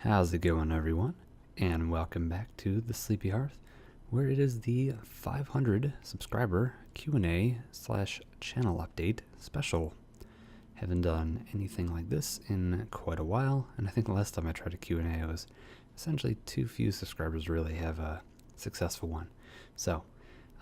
How's it going, everyone? And welcome back to the Sleepy Hearth, where it is the 500 subscriber Q&A slash channel update special. Haven't done anything like this in quite a while, and I think the last time I tried a Q&A, it was essentially too few subscribers really have a successful one. So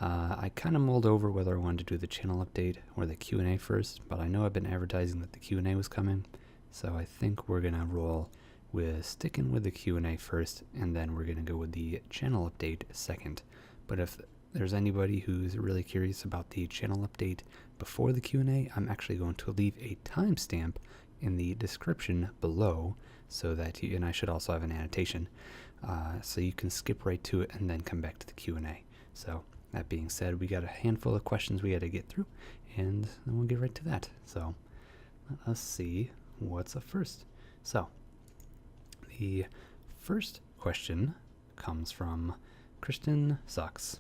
I kind of mulled over whether I wanted to do the channel update or the Q&A first, but I know I've been advertising that the Q&A was coming, so I think we're gonna roll with sticking with the Q&A first, and then we're going to go with the channel update second. But if there's anybody who's really curious about the channel update before the Q&A, I'm actually going to leave a timestamp in the description below, so that you, and I should also have an annotation, so you can skip right to it and then come back to the Q&A. So that being said, we got a handful of questions we got to get through, and then we'll get right to that. So let us see what's up first. So the first question comes from Kristen Sucks,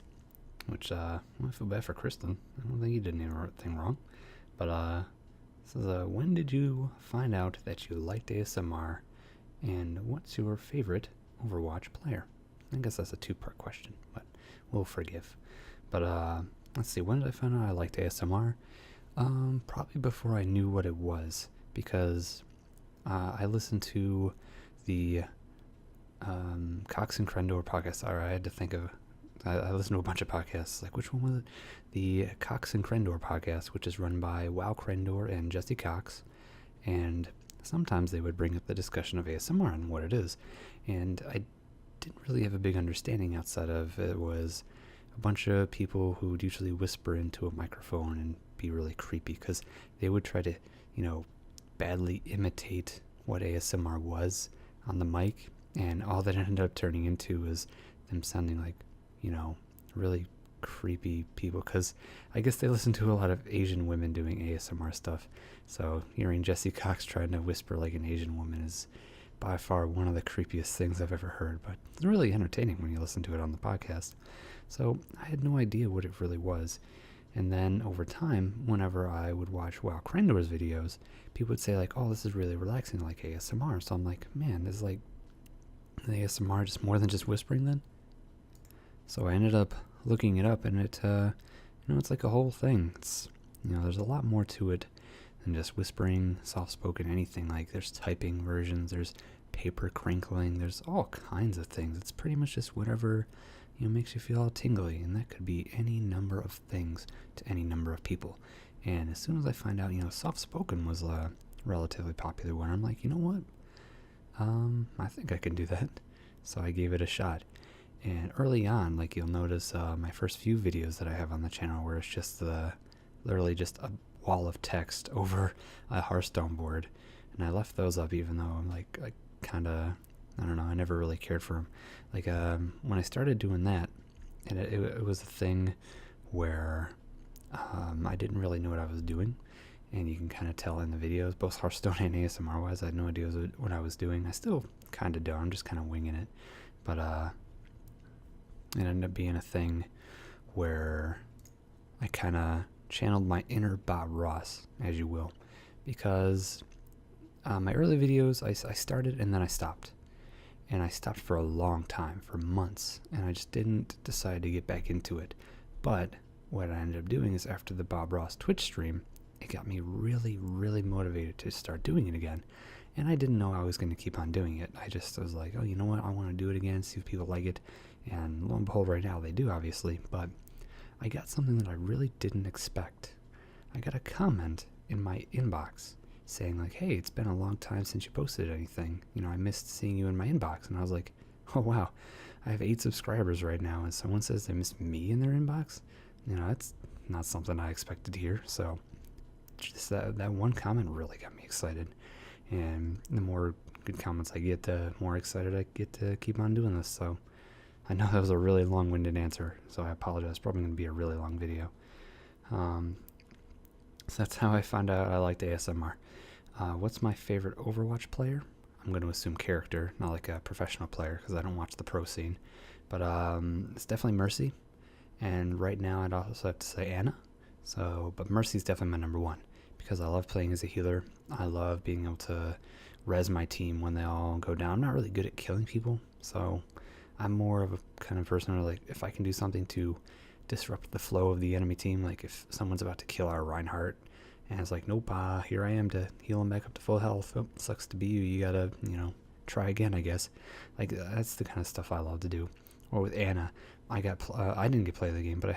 which I feel bad for Kristen. I don't think he did anything wrong. But it says, when did you find out that you liked ASMR, and what's your favorite Overwatch player? I guess that's a two-part question, but we'll forgive. But let's see, when did I find out I liked ASMR? Probably before I knew what it was, because I listened to the Cox and Crendor podcast. I had to think of, I listened to a bunch of podcasts, like which one was it? The Cox and Crendor podcast, which is run by Wow Crendor and Jesse Cox, and sometimes they would bring up the discussion of ASMR and what it is, and I didn't really have a big understanding outside of it was a bunch of people who would usually whisper into a microphone and be really creepy, because they would try to, badly imitate what ASMR was on the mic, and all that ended up turning into was them sounding like, really creepy people, because I guess they listen to a lot of Asian women doing ASMR stuff, so hearing Jesse Cox trying to whisper like an Asian woman is by far one of the creepiest things I've ever heard, but it's really entertaining when you listen to it on the podcast. So I had no idea what it really was. And then over time, whenever I would watch Wow Crendor's videos, people would say like, oh, this is really relaxing, like ASMR. So I'm like, man, this is like the ASMR just more than just whispering then? So I ended up looking it up, and it, it's like a whole thing. It's, there's a lot more to it than just whispering, soft-spoken, anything. Like there's typing versions, there's paper crinkling, there's all kinds of things. It's pretty much just whatever makes you feel all tingly, and that could be any number of things to any number of people. And as soon as I find out, soft-spoken was a relatively popular one, I'm like, you know what? I think I can do that. So I gave it a shot. And early on, like you'll notice, my first few videos that I have on the channel where it's just literally just a wall of text over a Hearthstone board, and I left those up even though I'm like, I kind of, I don't know, I never really cared for them. Like, when I started doing that, and it was a thing where I didn't really know what I was doing, and you can kind of tell in the videos, both Hearthstone and ASMR wise, I had no idea what I was doing. I still kind of don't, I'm just kind of winging it, but it ended up being a thing where I kind of channeled my inner Bob Ross, as you will, because my early videos, I started and then I stopped. And I stopped for a long time, for months, and I just didn't decide to get back into it. But what I ended up doing is, after the Bob Ross Twitch stream, it got me really, really motivated to start doing it again. And I didn't know I was going to keep on doing it. I just was like, oh, you know what, I want to do it again, see if people like it. And lo and behold, right now they do, obviously. But I got something that I really didn't expect. I got a comment in my inbox saying like, hey, it's been a long time since you posted anything. I missed seeing you in my inbox. And I was like, oh, wow, I have 8 subscribers right now, and someone says they missed me in their inbox? That's not something I expected to hear. So just that one comment really got me excited. And the more good comments I get, the more excited I get to keep on doing this. So I know that was a really long-winded answer, so I apologize. It's probably going to be a really long video. So that's how I found out I liked ASMR. What's my favorite Overwatch player? I'm going to assume character, not like a professional player, because I don't watch the pro scene. But it's definitely Mercy. And right now I'd also have to say Anna. But Mercy's definitely my number one, because I love playing as a healer. I love being able to res my team when they all go down. I'm not really good at killing people, so I'm more of a kind of person where, like, if I can do something to disrupt the flow of the enemy team, like if someone's about to kill our Reinhardt, and it's like, nope, here I am to heal him back up to full health. Oh, sucks to be you. You gotta, try again, I guess. Like, that's the kind of stuff I love to do. Or with Anna, I didn't get play of the game, but I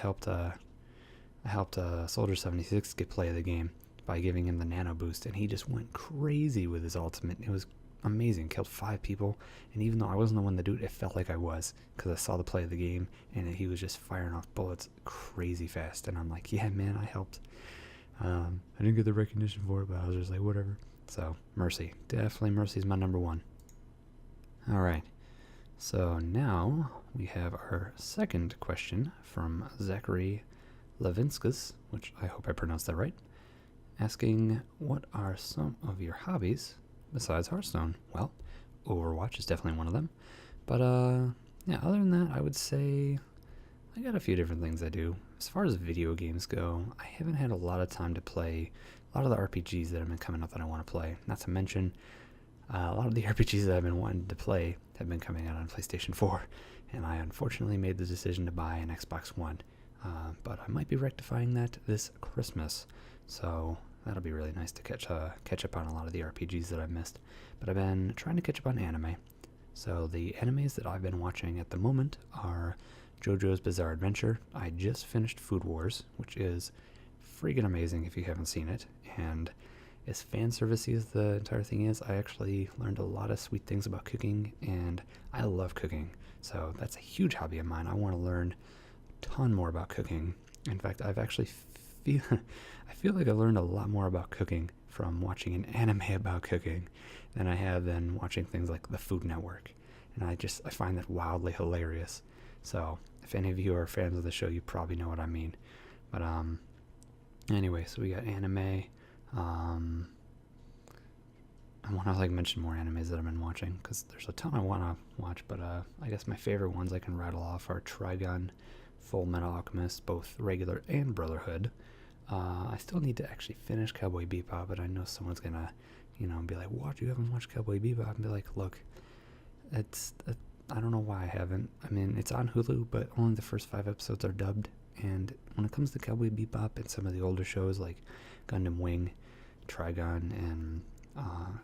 helped Soldier 76 get play of the game by giving him the nano boost, and he just went crazy with his ultimate. It was amazing. Killed 5 people, and even though I wasn't the one to do it, it felt like I was, because I saw the play of the game, and he was just firing off bullets crazy fast, and I'm like, yeah, man, I helped. I didn't get the recognition for it, but I was just like, whatever. So, Mercy. Definitely Mercy's my number one. Alright, so now we have our second question from Zachary Levinskus, which I hope I pronounced that right, asking, what are some of your hobbies besides Hearthstone? Well, Overwatch is definitely one of them, but yeah, other than that, I would say I got a few different things I do. As far as video games go, I haven't had a lot of time to play a lot of the RPGs that have been coming up that I want to play. Not to mention, a lot of the RPGs that I've been wanting to play have been coming out on PlayStation 4, and I unfortunately made the decision to buy an Xbox One. But I might be rectifying that this Christmas, so that'll be really nice to catch up on a lot of the RPGs that I've missed. But I've been trying to catch up on anime. So the animes that I've been watching at the moment are JoJo's Bizarre Adventure. I just finished Food Wars, which is freaking amazing if you haven't seen it. And as fan servicey as the entire thing is, I actually learned a lot of sweet things about cooking, and I love cooking. So that's a huge hobby of mine. I want to learn a ton more about cooking. In fact, I feel like I learned a lot more about cooking from watching an anime about cooking than I have than watching things like the Food Network. And I find that wildly hilarious. So if any of you are fans of the show, you probably know what I mean. But anyway, so we got anime. I want to mention more animes that I've been watching, because there's a ton I want to watch, but I guess my favorite ones I can rattle off are Trigun, Full Metal Alchemist, both regular and Brotherhood. I still need to actually finish Cowboy Bebop, but I know someone's gonna, be like, "What? You haven't watched Cowboy Bebop?" And be like, "Look, I don't know why I haven't. I mean, it's on Hulu, but only the first 5 episodes are dubbed. And when it comes to Cowboy Bebop and some of the older shows like Gundam Wing, Trigun, and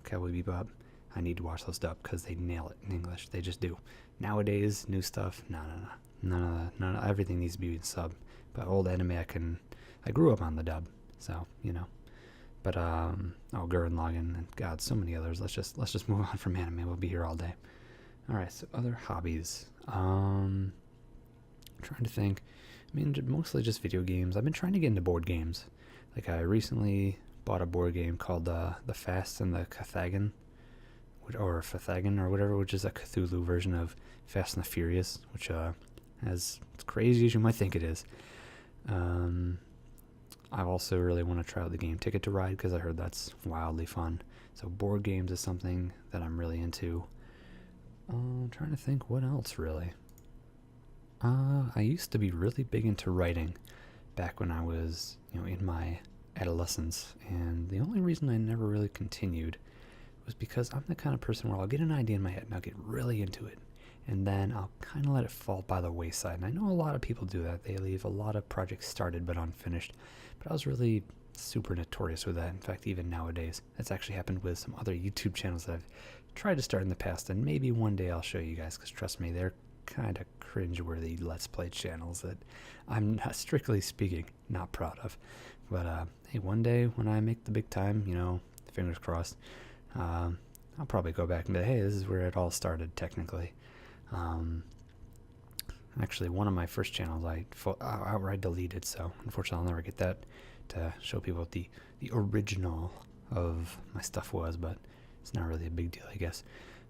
Cowboy Bebop, I need to watch those dubbed because they nail it in English. They just do. Nowadays, new stuff, no, everything needs to be in sub. But old anime, I grew up on the dub, so But Gurren Lagann, and God, so many others. Let's just move on from anime. We'll be here all day. All right, so other hobbies. I'm trying to think. I mean, mostly just video games. I've been trying to get into board games. Like, I recently bought a board game called The Fast and the Cathagan, or Fathagan or whatever, which is a Cthulhu version of Fast and the Furious, which as crazy as you might think it is. I also really want to try out the game Ticket to Ride, because I heard that's wildly fun. So board games is something that I'm really into. I'm trying to think what else, really. I used to be really big into writing back when I was, in my adolescence, and the only reason I never really continued was because I'm the kind of person where I'll get an idea in my head and I'll get really into it, and then I'll kind of let it fall by the wayside. And I know a lot of people do that. They leave a lot of projects started but unfinished, but I was really super notorious with that. In fact, even nowadays, that's actually happened with some other YouTube channels that I've tried to start in the past, and maybe one day I'll show you guys, because trust me, they're kind of cringe-worthy Let's Play channels that I'm, not strictly speaking, not proud of. But hey, one day when I make the big time, fingers crossed, I'll probably go back and be like, hey, this is where it all started, technically. Actually, one of my first channels I outright deleted, so unfortunately I'll never get that to show people what the original of my stuff was, but it's not really a big deal, I guess.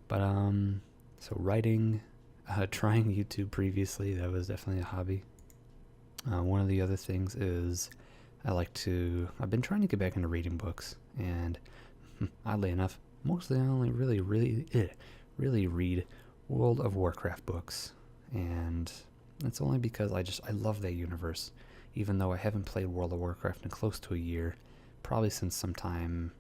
But so writing, trying YouTube previously, that was definitely a hobby. One of the other things is I've been trying to get back into reading books, and oddly enough, mostly I only really read World of Warcraft books, and that's only because I love that universe, even though I haven't played World of Warcraft in close to a year, probably since sometime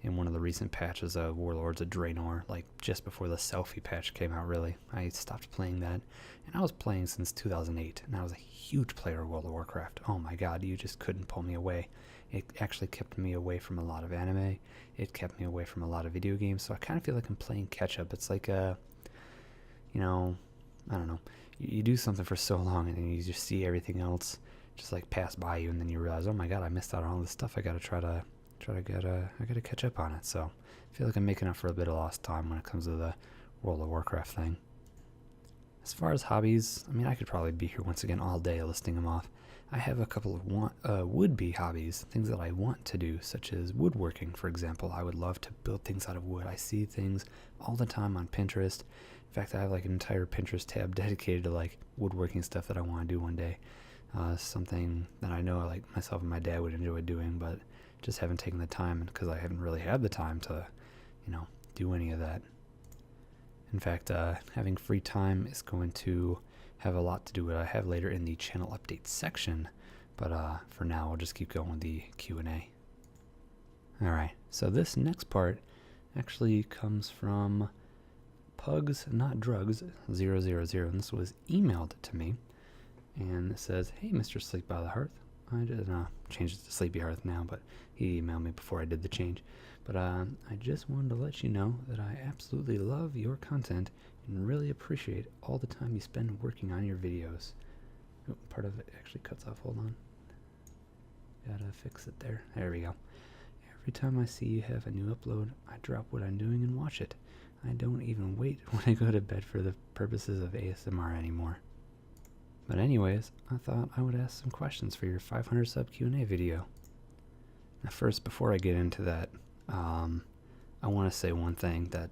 in one of the recent patches of Warlords of Draenor, like just before the selfie patch came out, really. I stopped playing that, and I was playing since 2008, and I was a huge player of World of Warcraft. Oh my god, you just couldn't pull me away. It actually kept me away from a lot of anime. It kept me away from a lot of video games, so I kind of feel like I'm playing catch-up. It's like I don't know. You do something for so long, and then you just see everything else just like pass by you, and then you realize, oh my god, I missed out on all this stuff. I gotta I gotta catch up on it. So I feel like I'm making up for a bit of lost time when it comes to the World of Warcraft thing. As far as hobbies, I mean, I could probably be here once again all day listing them off. I have a couple of would-be hobbies, things that I want to do, such as woodworking, for example. I would love to build things out of wood. I see things all the time on Pinterest. In fact, I have like an entire Pinterest tab dedicated to like woodworking stuff that I want to do one day. Something that I know like myself and my dad would enjoy doing, but just haven't taken the time because I haven't really had the time to, do any of that. In fact, having free time is going to have a lot to do with what I have later in the channel update section, but for now I'll just keep going with the Q&A. Alright, so this next part actually comes from Pugs Not Drugs 000, and this was emailed to me, and it says, "Hey Mr. Sleep by the Hearth, I just changed it to Sleepy Hearth now, but he emailed me before I did the change. But I just wanted to let you know that I absolutely love your content and really appreciate all the time you spend working on your videos." Oh, part of it actually cuts off. Hold on. Gotta fix it there. There we go. "Every time I see you have a new upload, I drop what I'm doing and watch it. I don't even wait when I go to bed for the purposes of ASMR anymore. But anyways, I thought I would ask some questions for your 500 sub Q&A video." Now first, before I get into that, I want to say one thing that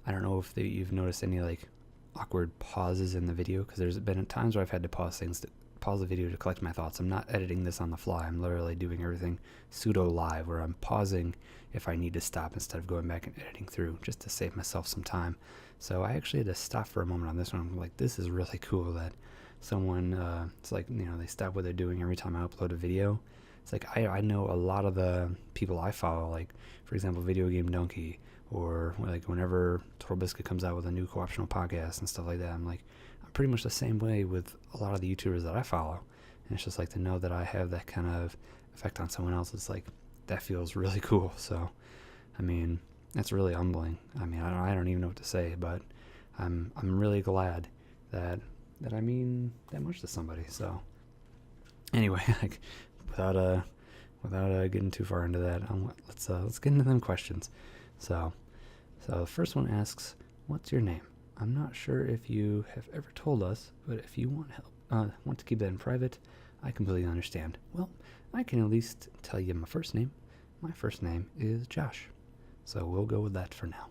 I don't know if you've noticed any like awkward pauses in the video, because there's been times where I've had to pause the video to collect my thoughts. I'm not editing this on the fly. I'm literally doing everything pseudo live, where I'm pausing if I need to stop instead of going back and editing through, just to save myself some time. So I actually had to stop for a moment on this one. I'm like, this is really cool that someone, it's like, they stop what they're doing every time I upload a video. It's like, I know a lot of the people I follow, like, for example, Video Game Donkey, or like whenever Total Biscuit comes out with a new co-optional podcast and stuff like that, I'm pretty much the same way with a lot of the YouTubers that I follow. And it's just like to know that I have that kind of effect on someone else. It's like, that feels really cool. So, I mean, that's really humbling. I mean, I don't even know what to say, but I'm really glad that I mean that much to somebody. So, anyway, like, without getting too far into that, let's get into them questions. So the first one asks, "What's your name? I'm not sure if you have ever told us, but if you want to keep that in private, I completely understand." Well, I can at least tell you my first name. My first name is Josh, so we'll go with that for now.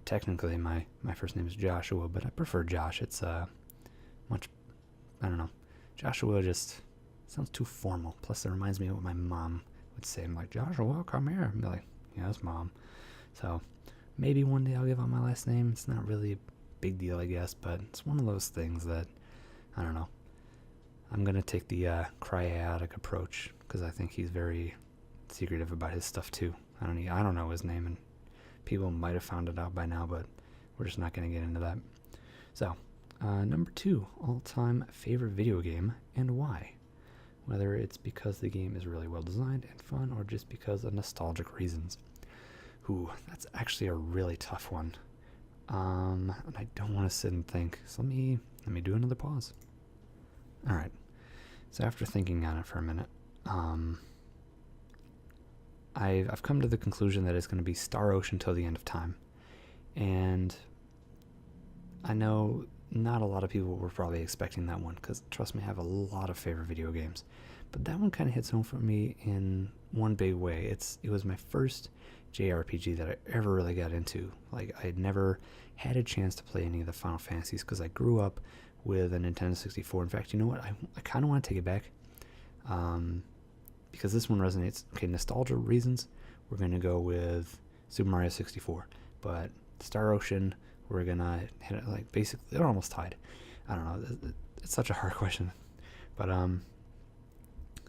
Technically my first name is Joshua, but I prefer Josh. It's I don't know. Joshua just sounds too formal. Plus, it reminds me of what my mom would say. I'm like, "Joshua, come here." I'm like, "Yes, Mom." So maybe one day I'll give out my last name. It's not really a big deal, I guess, but it's one of those things that, I don't know. I'm going to take the Cryaotic approach, because I think he's very secretive about his stuff, too. I don't know his name, and people might have found it out by now, but we're just not going to get into that. So, number 2, all-time favorite video game, and why? Whether it's because the game is really well designed and fun, or just because of nostalgic reasons. Ooh, that's actually a really tough one. And I don't want to sit and think. So let me do another pause. All right. So after thinking on it for a minute, I've come to the conclusion that it's going to be Star Ocean till the end of time. And I know not a lot of people were probably expecting that one, because trust me, I have a lot of favorite video games. But that one kind of hits home for me in one big way. It was my first JRPG that I ever really got into. Like, I had never had a chance to play any of the Final Fantasies, because I grew up with a Nintendo 64. In fact, you know what? I kind of want to take it back, because this one resonates. Okay, nostalgia reasons, we're going to go with Super Mario 64. But Star Ocean, we're going to hit it, like, basically, they're almost tied. I don't know. It's such a hard question. But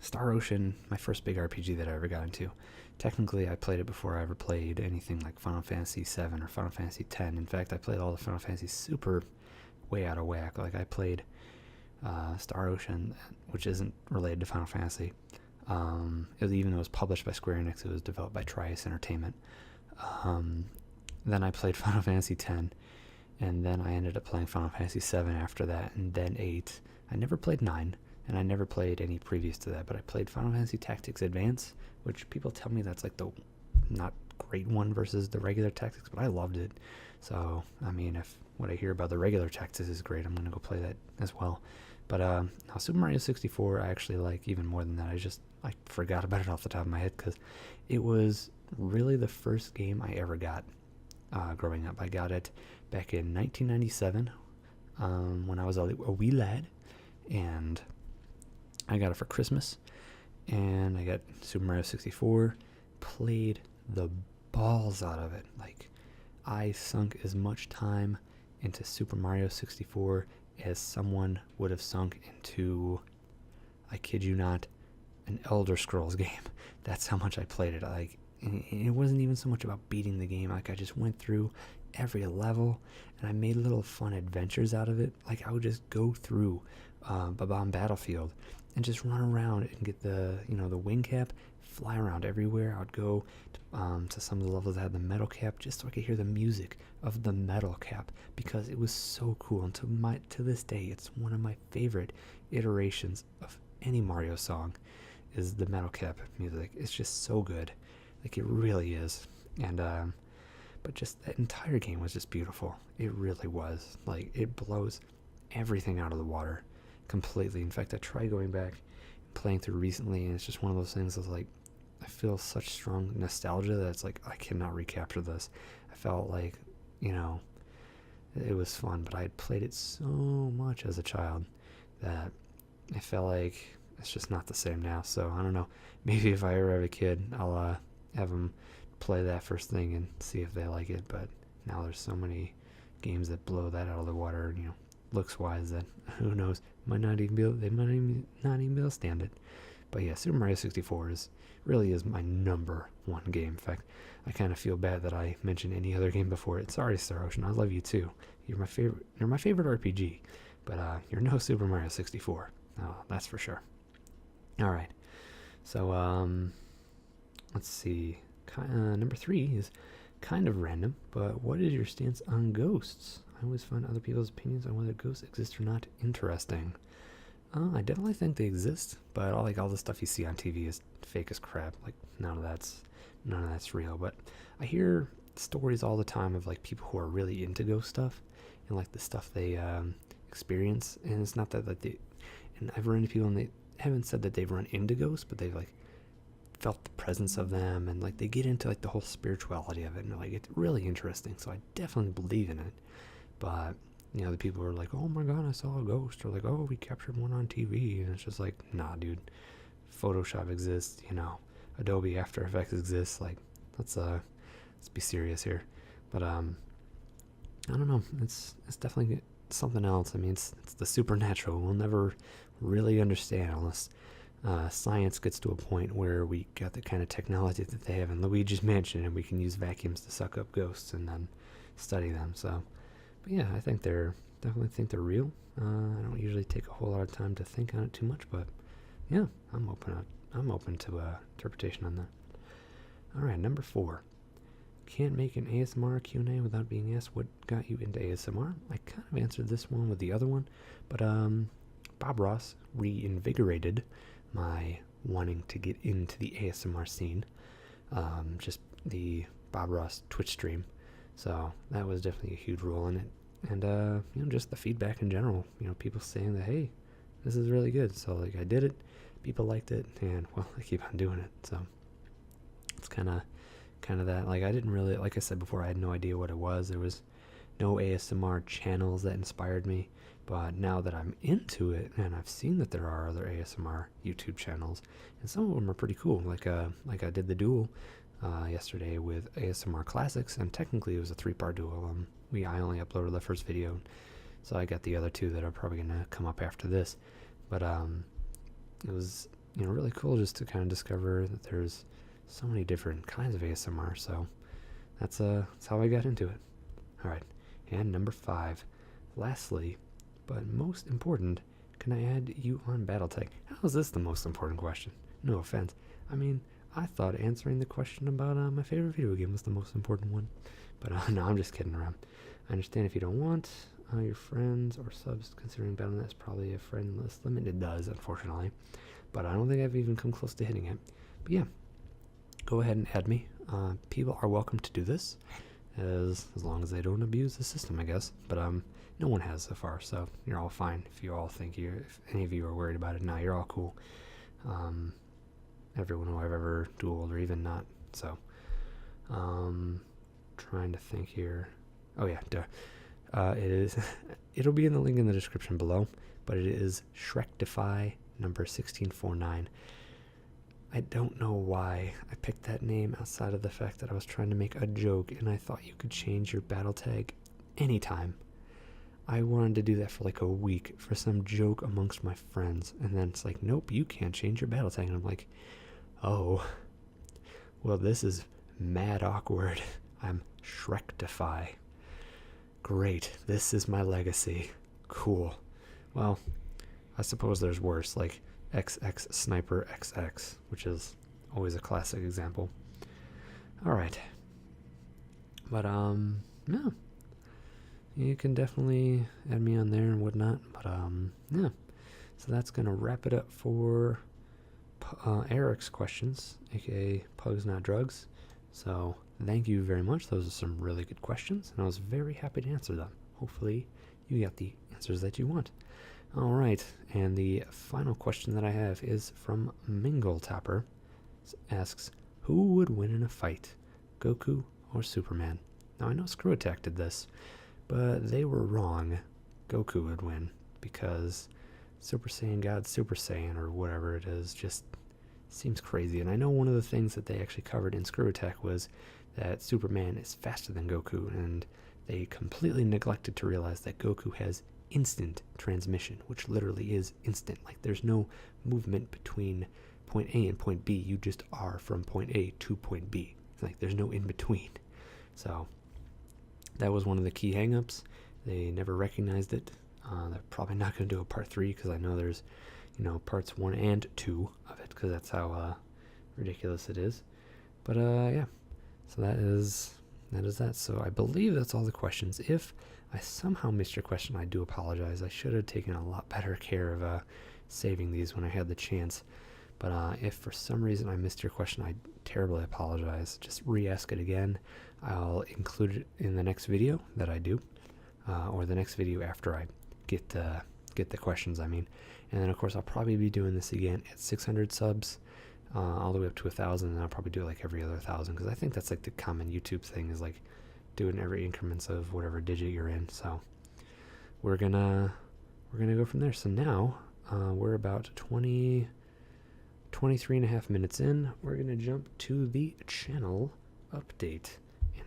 Star Ocean, my first big RPG that I ever got into. technically I played it before I ever played anything like Final Fantasy 7 or Final Fantasy 10. In fact, I played all the Final Fantasy super way out of whack. Like I played Star Ocean, which isn't related to Final Fantasy. Even though it was published by Square Enix, it was developed by Trius Entertainment. Then I played Final Fantasy X, and then I ended up playing Final Fantasy 7 after that, and then 8. I never played 9, and I never played any previous to that, but I played Final Fantasy Tactics Advance, which people tell me that's like the not great one versus the regular Tactics, but I loved it. So, I mean, if what I hear about the regular Tactics is great, I'm going to go play that as well. But now Super Mario 64 I actually like even more than that. I forgot about it off the top of my head because it was really the first game I ever got growing up. I got it back in 1997 when I was a wee lad, and I got it for Christmas, and I got Super Mario 64, played the balls out of it. Like, I sunk as much time into Super Mario 64 as someone would have sunk into, I kid you not, an Elder Scrolls game. That's how much I played it. Like, it wasn't even so much about beating the game. Like, I just went through every level, and I made little fun adventures out of it. Like, I would just go through Bob-omb Battlefield and just run around and get the wing cap, fly around everywhere. I would go to some of the levels that had the metal cap just so I could hear the music of the metal cap because it was so cool. And to this day, it's one of my favorite iterations of any Mario song is the metal cap music. It's just so good. Like, it really is. And but just that entire game was just beautiful. It really was. Like, it blows everything out of the water completely. In fact, I tried going back and playing through recently, and it's just one of those things that's like, I feel such strong nostalgia that it's like, I cannot recapture this. I felt like, it was fun, but I had played it so much as a child that I felt like it's just not the same now. So, I don't know. Maybe if I ever have a kid, I'll have them play that first thing and see if they like it. But now there's so many games that blow that out of the water, looks wise, that who knows, they might not even be able to stand it. But yeah, Super Mario 64 really is my number one game. In fact, I kind of feel bad that I mentioned any other game before it. Sorry, Star Ocean, I love you too. You're my favorite RPG, but you're no Super Mario 64. Oh, that's for sure. All right, so let's see. Number 3 is kind of random, but what is your stance on ghosts? I always find other people's opinions on whether ghosts exist or not interesting. I definitely think they exist, but all the stuff you see on TV is fake as crap. Like, none of that's real. But I hear stories all the time of like people who are really into ghost stuff and like the stuff they experience. And it's not that and I've run into people and they haven't said that they've run into ghosts, but they've like felt the presence of them, and like they get into like the whole spirituality of it, and like it's really interesting. So I definitely believe in it. But the people are like, oh my god, I saw a ghost, or like, oh, we captured one on TV, and it's just like, nah, dude, Photoshop exists, Adobe After Effects exists. Like, let's be serious here. But I don't know, it's definitely something else. I mean, it's the supernatural. We'll never really understand unless science gets to a point where we got the kind of technology that they have in Luigi's Mansion, and we can use vacuums to suck up ghosts and then study them. So, but yeah, I think definitely think they're real. I don't usually take a whole lot of time to think on it too much, but yeah, I'm open to interpretation on that. All right, number 4. Can't make an ASMR Q&A without being asked what got you into ASMR. I kind of answered this one with the other one, but Bob Ross reinvigorated my wanting to get into the ASMR scene. Just the Bob Ross Twitch stream. So that was definitely a huge role in it. And, just the feedback in general. People saying that, hey, this is really good. So, like, I did it. People liked it. And, well, I keep on doing it. So it's kind of that. Like, I didn't really, like I said before, I had no idea what it was. There was no ASMR channels that inspired me. But now that I'm into it, and I've seen that there are other ASMR YouTube channels, and some of them are pretty cool. Like I did the duel yesterday with ASMR Classics, and technically it was a 3-part duel. I only uploaded the first video, so I got the other 2 that are probably gonna come up after this. But it was really cool just to kind of discover that there's so many different kinds of ASMR, so that's how I got into it. All right, and number 5. Lastly, but most important, can I add you on BattleTag? How is this the most important question? No offense. I mean, I thought answering the question about my favorite video game was the most important one. But no, I'm just kidding around. I understand if you don't want your friends or subs considering BattleNet is probably a friend list limit. It does, unfortunately. But I don't think I've even come close to hitting it. But yeah, go ahead and add me. People are welcome to do this as long as they don't abuse the system, I guess. But no one has so far, so you're all fine. If you all think if any of you are worried about it, now you're all cool. Everyone who I've ever dueled or even not. So, trying to think here. Oh yeah, it is. It'll be in the link in the description below, but it is Shrektify number 1649. I don't know why I picked that name outside of the fact that I was trying to make a joke and I thought you could change your battle tag anytime. I wanted to do that for like a week for some joke amongst my friends, and then it's like, nope, you can't change your battle tag. And I'm like, oh, well, this is mad awkward. I'm Shrektify. Great, this is my legacy. Cool. Well, I suppose there's worse, like XX Sniper XX, which is always a classic example. Alright. But, no. You can definitely add me on there and whatnot, but, yeah. So that's going to wrap it up for Eric's questions, aka Pugs Not Drugs. So, thank you very much. Those are some really good questions, and I was very happy to answer them. Hopefully, you got the answers that you want. Alright, and the final question that I have is from Mingle Tapper. Asks, who would win in a fight, Goku or Superman? Now, I know Screw Attack did this, but they were wrong. Goku would win, because Super Saiyan God Super Saiyan, or whatever it is, just seems crazy. And I know one of the things that they actually covered in Screw Attack was that Superman is faster than Goku, and they completely neglected to realize that Goku has instant transmission, which literally is instant. Like, there's no movement between point A and point B. You just are from point A to point B. It's like there's no in between. So that was one of the key hangups. They never recognized it. They're probably not going to do a part 3, because I know there's, parts 1 and 2 of it, because that's how ridiculous it is. But yeah, so that is that. So I believe that's all the questions. If I somehow missed your question, I do apologize. I should have taken a lot better care of saving these when I had the chance. But if for some reason I missed your question, I terribly apologize. Just re-ask it again. I'll include it in the next video that I do, or the next video after I get the questions, I mean. And then, of course, I'll probably be doing this again at 600 subs, all the way up to 1,000, and I'll probably do it like every other 1,000, because I think that's like the common YouTube thing, is like doing every increments of whatever digit you're in. So we're gonna go from there. So now we're about 23 and a half minutes in. We're gonna jump to the channel update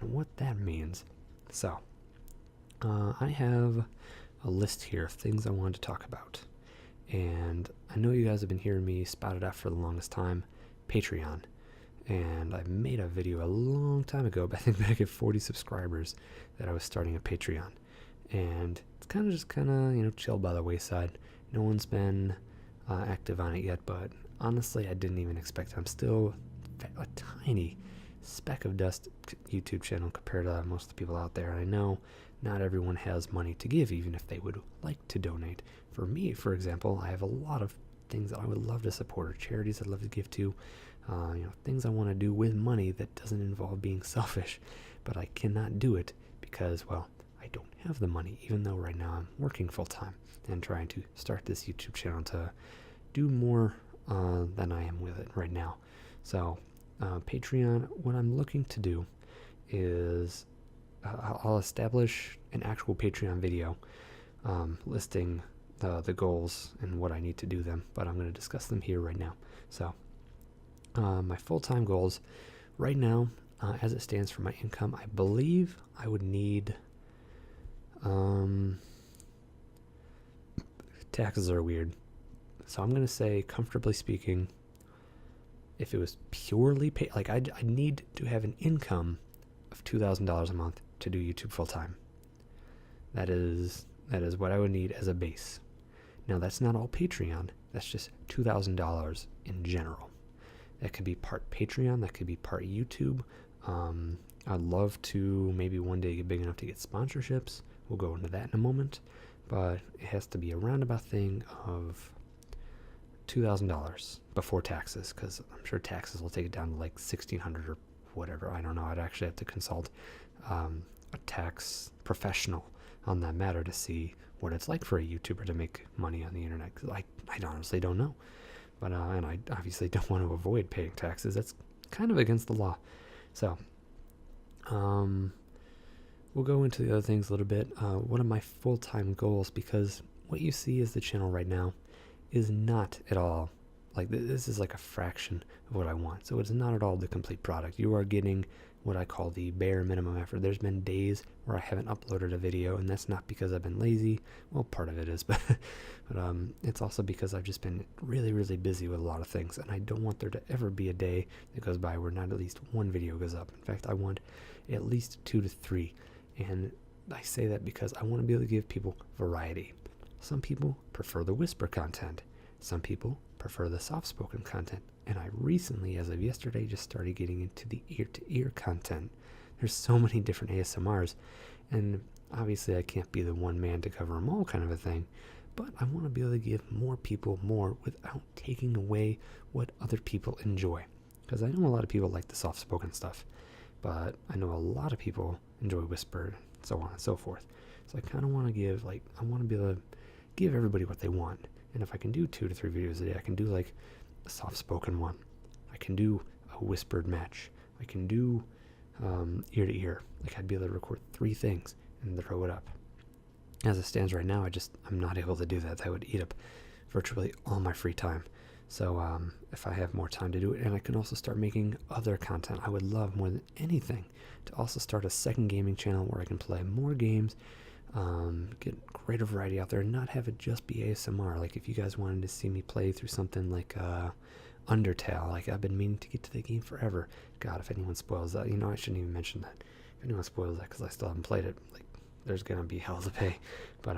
and what that means. So I have a list here of things I wanted to talk about, and I know you guys have been hearing me spout it out for the longest time. Patreon. And I made a video a long time ago, but I think back at 40 subscribers, that I was starting a Patreon. And it's kind of chilled by the wayside. No one's been active on it yet, but honestly, I didn't even expect it. I'm still a tiny speck of dust YouTube channel compared to most of the people out there. And I know not everyone has money to give, even if they would like to donate. For me, for example, I have a lot of things that I would love to support, or charities I'd love to give to, things I want to do with money that doesn't involve being selfish, but I cannot do it because, well, I don't have the money, even though right now I'm working full-time and trying to start this YouTube channel to do more than I am with it right now. So Patreon, what I'm looking to do is I'll establish an actual Patreon video listing the goals and what I need to do them, but I'm going to discuss them here right now. So my full-time goals right now, as it stands for my income, I believe I would need, taxes are weird, so I'm going to say, comfortably speaking, if it was purely pay, like I need to have an income of $2,000 a month to do YouTube full time. That is what I would need as a base. Now that's not all Patreon. That's just $2,000 in general. That could be part Patreon. That could be part YouTube. I'd love to maybe one day get big enough to get sponsorships. We'll go into that in a moment. But it has to be a roundabout thing of $2,000 before taxes, because I'm sure taxes will take it down to like $1,600 or whatever. I don't know. I'd actually have to consult a tax professional on that matter to see what it's like for a YouTuber to make money on the internet. Cause I honestly don't know. But and I obviously don't want to avoid paying taxes. That's kind of against the law. So we'll go into the other things a little bit. One of my full-time goals, because what you see as the channel right now is not at all, like this is like a fraction of what I want. So it's not at all the complete product. You are getting what I call the bare minimum effort. There's been days where I haven't uploaded a video, and that's not because I've been lazy. Well, part of it is, but it's also because I've just been really, really busy with a lot of things, and I don't want there to ever be a day that goes by where not at least one video goes up. In fact, I want at least 2 to 3, and I say that because I want to be able to give people variety. Some people prefer the whisper content. Some people prefer the soft-spoken content. And I recently, as of yesterday, just started getting into the ear-to-ear content. There's so many different ASMRs, and obviously I can't be the one man to cover them all kind of a thing, but I want to be able to give more people more without taking away what other people enjoy. Because I know a lot of people like the soft-spoken stuff, but I know a lot of people enjoy whispered, and so on and so forth. So I kind of want to give, like, I want to be able to give everybody what they want. And if I can do 2 to 3 videos a day, I can do like a soft-spoken one. I can do a whispered match. I can do ear-to-ear. Like I'd be able to record 3 things and throw it up. As it stands right now, I'm not able to do that. That would eat up virtually all my free time. So if I have more time to do it, and I can also start making other content, I would love more than anything to also start a second gaming channel where I can play more games, get greater variety out there, and not have it just be ASMR. Like if you guys wanted to see me play through something like Undertale, like I've been meaning to get to the game forever. God, if anyone spoils that, I shouldn't even mention that. If anyone spoils that, because I still haven't played it, like there's gonna be hell to pay. But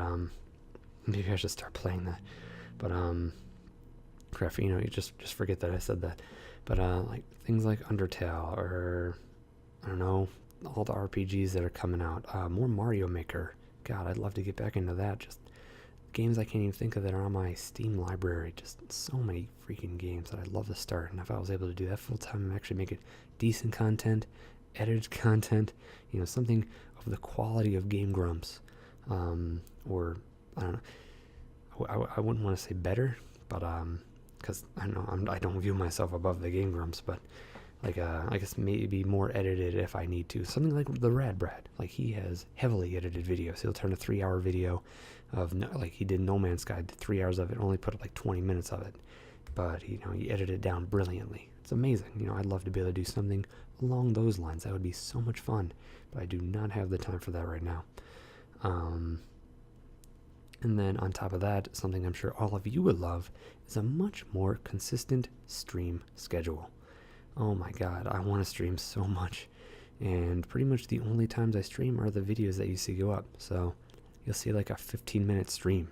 maybe I should start playing that. But crap, you just forget that I said that. But like things like Undertale, or I don't know, all the RPGs that are coming out, more Mario Maker. God, I'd love to get back into that. Just games I can't even think of that are on my Steam library. Just so many freaking games that I'd love to start. And if I was able to do that full time and actually make it decent content, edited content, something of the quality of Game Grumps, or I don't know, I wouldn't want to say better, but because I don't know, I don't view myself above the Game Grumps, but like I guess maybe more edited if I need to. Something like the Rad Brad. Like he has heavily edited videos. He'll turn a 3-hour video of like he did No Man's Sky, did 3 hours of it, only put up like 20 minutes of it. But he edited it down brilliantly. It's amazing. I'd love to be able to do something along those lines. That would be so much fun. But I do not have the time for that right now. And then on top of that, something I'm sure all of you would love is a much more consistent stream schedule. Oh my god, I want to stream so much. And pretty much the only times I stream are the videos that you see go up. So you'll see like a 15-minute stream,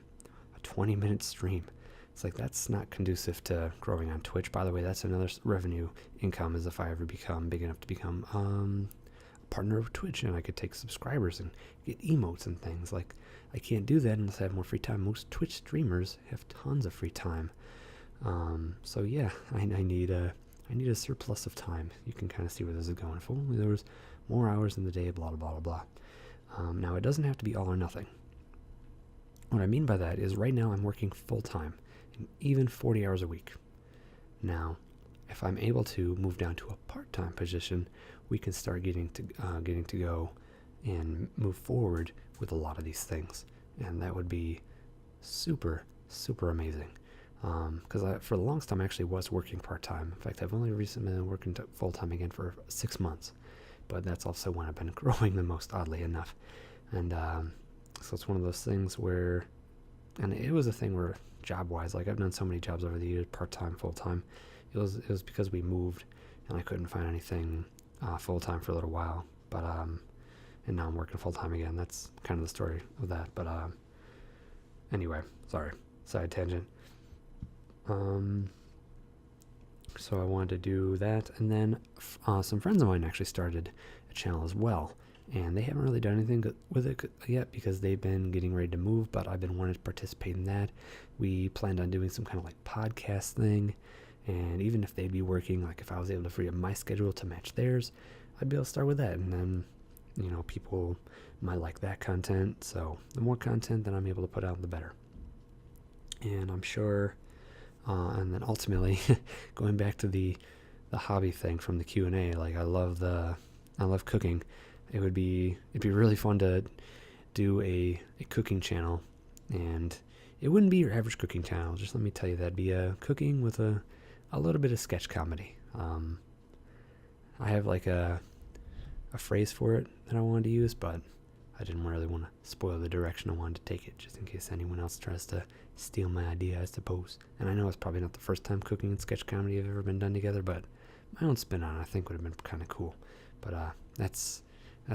a 20-minute stream. It's like that's not conducive to growing on Twitch. By the way, that's another revenue income, is if I ever become big enough to become a partner of Twitch and I could take subscribers and get emotes and things. Like I can't do that unless I have more free time. Most Twitch streamers have tons of free time. So yeah, I need a surplus of time. You can kind of see where this is going. If only there was more hours in the day, blah, blah, blah, blah. Now, it doesn't have to be all or nothing. What I mean by that is right now I'm working full-time, and even 40 hours a week. Now, if I'm able to move down to a part-time position, we can start getting to go and move forward with a lot of these things. And that would be super, super amazing. Because for the longest time I actually was working part-time. In fact, I've only recently been working full-time again for 6 months. But that's also when I've been growing the most, oddly enough. And so it's one of those things where, and it was a thing where job-wise, like I've done so many jobs over the years, part-time, full-time, it was because we moved and I couldn't find anything full time for a little while. But and now I'm working full time again. That's kind of the story of that. But anyway, sorry, side tangent. So I wanted to do that, and then some friends of mine actually started a channel as well, and they haven't really done anything with it yet because they've been getting ready to move, but I've been wanting to participate in that. We planned on doing some kind of like podcast thing, and even if they'd be working, like if I was able to free up my schedule to match theirs, I'd be able to start with that, and then, you know, people might like that content, so the more content that I'm able to put out, the better. And I'm sure... and then ultimately, going back to the hobby thing from the Q&A, like I love cooking. It'd be really fun to do a cooking channel, and it wouldn't be your average cooking channel. Just let me tell you, that'd be a cooking with a little bit of sketch comedy. I have like a phrase for it that I wanted to use, but I didn't really want to spoil the direction I wanted to take it, just in case anyone else tries to steal my idea, I suppose. And I know it's probably not the first time cooking and sketch comedy have ever been done together, but my own spin on it I think would have been kind of cool. But that's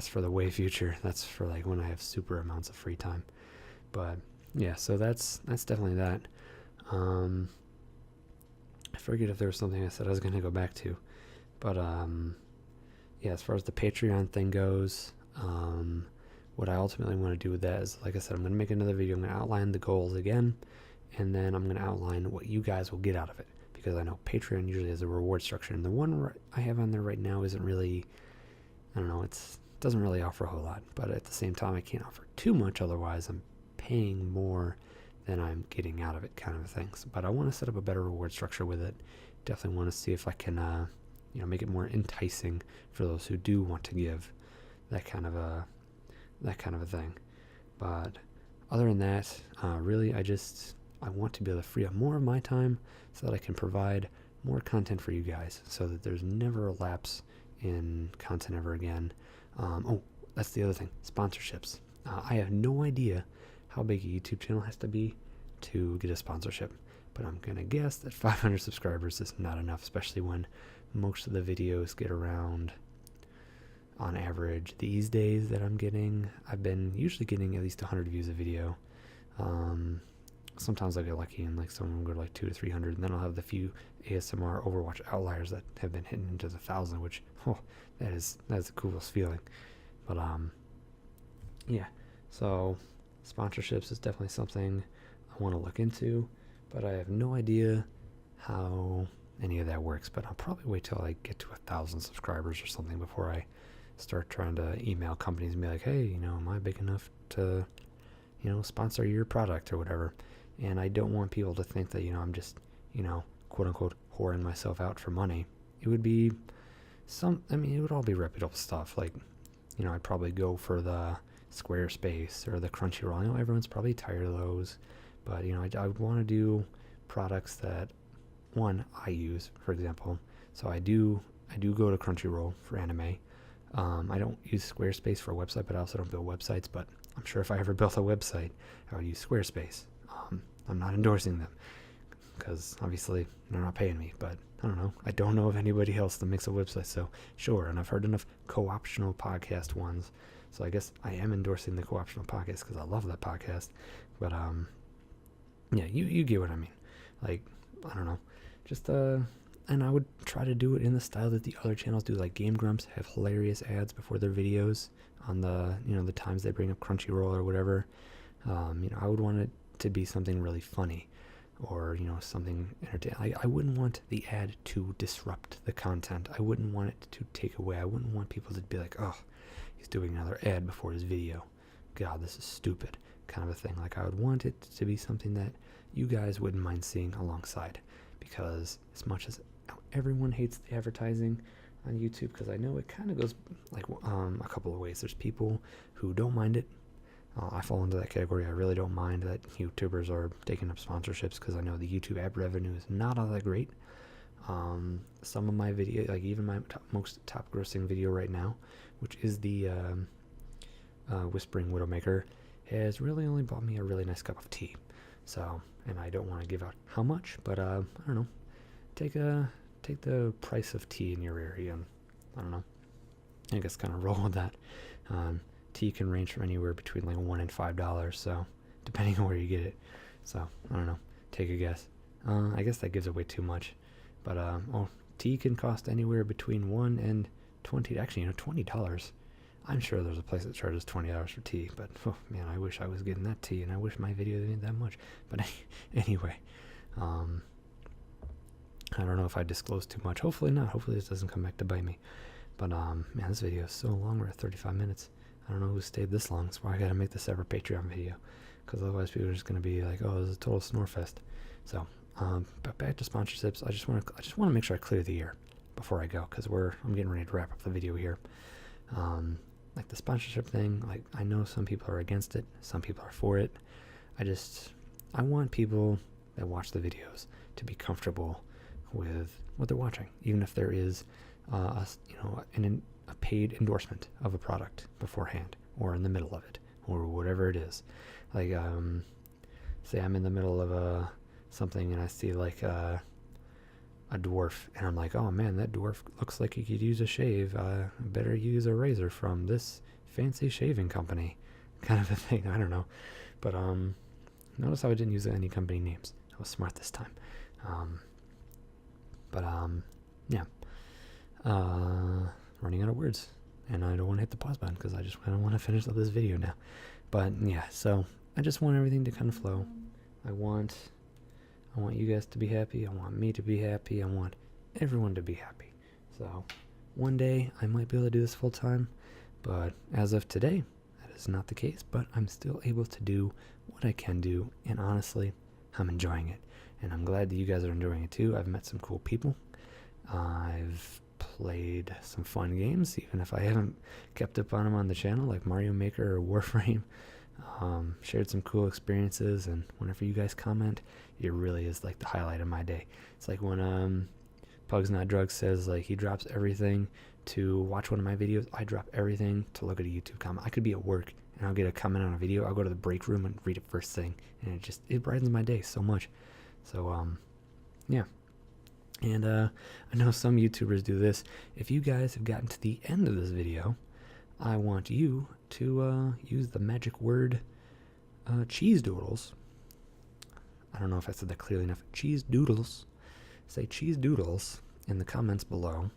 for the way future. That's for like when I have super amounts of free time. But yeah, so that's definitely that. I forget if there was something I said I was going to go back to. But yeah, as far as the Patreon thing goes, what I ultimately want to do with that is, like I said, I'm going to make another video. I'm going to outline the goals again, and then I'm going to outline what you guys will get out of it, because I know Patreon usually has a reward structure, and the one I have on there right now isn't really, I don't know, it doesn't really offer a whole lot, but at the same time I can't offer too much, otherwise I'm paying more than I'm getting out of it, kind of things. But I want to set up a better reward structure with it. Definitely want to see if I can make it more enticing for those who do want to give that kind of a thing. But other than that, really, I want to be able to free up more of my time so that I can provide more content for you guys, so that there's never a lapse in content ever again. That's the other thing, sponsorships. I have no idea how big a YouTube channel has to be to get a sponsorship, but I'm gonna guess that 500 subscribers is not enough, especially when most of the videos get around, on average these days that I'm getting, I've been usually getting at least 100 views a video. Sometimes I get lucky and like some of them go to like 200 to 300, and then I'll have the few ASMR Overwatch outliers that have been hitting into the 1,000, which that's the coolest feeling. But yeah, so sponsorships is definitely something I want to look into, but I have no idea how any of that works. But I'll probably wait till I get to 1,000 subscribers or something before I start trying to email companies and be like, hey, am I big enough to, sponsor your product or whatever? And I don't want people to think that, I'm just, quote unquote, whoring myself out for money. It would be it would all be reputable stuff. Like, I'd probably go for the Squarespace or the Crunchyroll. I know everyone's probably tired of those, but, I would want to do products that, one, I use, for example. So I do go to Crunchyroll for anime. I don't use Squarespace for a website, but I also don't build websites. But I'm sure if I ever built a website, I would use Squarespace. I'm not endorsing them because obviously they're not paying me. But I don't know. I don't know of anybody else that makes a website. So sure, and I've heard enough co-optional podcast ones. So I guess I am endorsing the co-optional podcast because I love that podcast. But yeah, you get what I mean. Like, I don't know, just and I would try to do it in the style that the other channels do. Like Game Grumps have hilarious ads before their videos on the the times they bring up Crunchyroll or whatever. I would want it to be something really funny, or something entertaining. I wouldn't want the ad to disrupt the content. I wouldn't want it to take away. I wouldn't want people to be like, oh, he's doing another ad before his video. God, this is stupid, kind of a thing. Like, I would want it to be something that you guys wouldn't mind seeing alongside, because as much as everyone hates the advertising on YouTube, because I know it kind of goes like a couple of ways. There's people who don't mind it. I fall into that category. I really don't mind that YouTubers are taking up sponsorships, because I know the YouTube ad revenue is not all that great. Some of my video, like even my most top grossing video right now, which is the Whispering Widowmaker, has really only bought me a really nice cup of tea. So, and I don't want to give out how much, but I don't know, take take the price of tea in your area, and I don't know, I guess kind of roll with that. Tea can range from anywhere between like $1 and $5, so depending on where you get it. So I don't know, take a guess. I guess that gives away too much, but tea can cost anywhere between $1 and $20. Actually, $20. I'm sure there's a place that charges $20 for tea, but oh man, I wish I was getting that tea, and I wish my video didn't need that much. But anyway, I don't know if I disclosed too much. Hopefully not. Hopefully this doesn't come back to bite me. But man, this video is so long. We're at 35 minutes. I don't know who stayed this long. That's why I gotta make this separate Patreon video, because otherwise people are just gonna be like, "Oh, this is a total snore fest." So, but back to sponsorships. I just want to make sure I clear the air before I go, because I'm getting ready to wrap up the video here. Like the sponsorship thing, like I know some people are against it, some people are for it. I want people that watch the videos to be comfortable with what they're watching, even if there is a paid endorsement of a product beforehand, or in the middle of it, or whatever it is. Like say I'm in the middle of something and I see like a dwarf, and I'm like, oh man, that dwarf looks like he could use a shave. Better use a razor from this fancy shaving company, kind of a thing. I don't know, but notice how I didn't use any company names. I was smart this time. Yeah, running out of words, and I don't want to hit the pause button because I don't want to finish up this video now. But yeah, so I just want everything to kind of flow. I want you guys to be happy. I want me to be happy. I want everyone to be happy. So one day I might be able to do this full time, but as of today, that is not the case. But I'm still able to do what I can do, and honestly, I'm enjoying it. And I'm glad that you guys are enjoying it too. I've met some cool people. I've played some fun games, even if I haven't kept up on them on the channel, like Mario Maker or Warframe. Shared some cool experiences, and whenever you guys comment, it really is like the highlight of my day. It's like when Pugs Not Drugs says like he drops everything to watch one of my videos. I drop everything to look at a YouTube comment. I could be at work and I'll get a comment on a video. I'll go to the break room and read it first thing, and it brightens my day so much. So yeah. And I know some YouTubers do this. If you guys have gotten to the end of this video, I want you to use the magic word cheese doodles. I don't know if I said that clearly enough. Cheese doodles. Say cheese doodles in the comments below,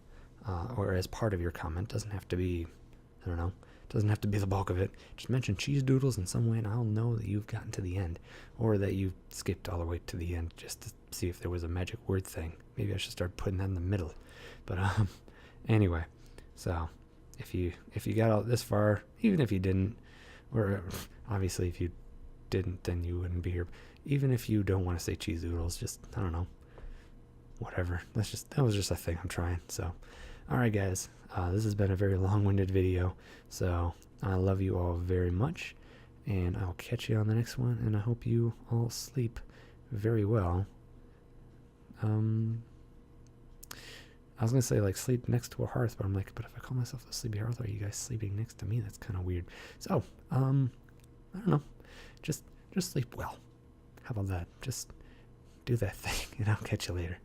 or as part of your comment. Doesn't have to be, I don't know, doesn't have to be the bulk of it. Just mention cheese doodles in some way, and I'll know that you've gotten to the end, or that you've skipped all the way to the end just to see if there was a magic word thing. Maybe I should start putting that in the middle. But anyway, so if you got out this far, even if you didn't, or obviously if you didn't, then you wouldn't be here. Even if you don't want to say cheese doodles, just, I don't know, whatever. That was just a thing I'm trying. So, all right, guys, this has been a very long-winded video. So I love you all very much, and I'll catch you on the next one. And I hope you all sleep very well. I was gonna say like sleep next to a hearth, but I'm like, but if I call myself the Sleepy Hearth, are you guys sleeping next to me? That's kind of weird. So I don't know, just sleep well. How about that? Just do that thing, and I'll catch you later.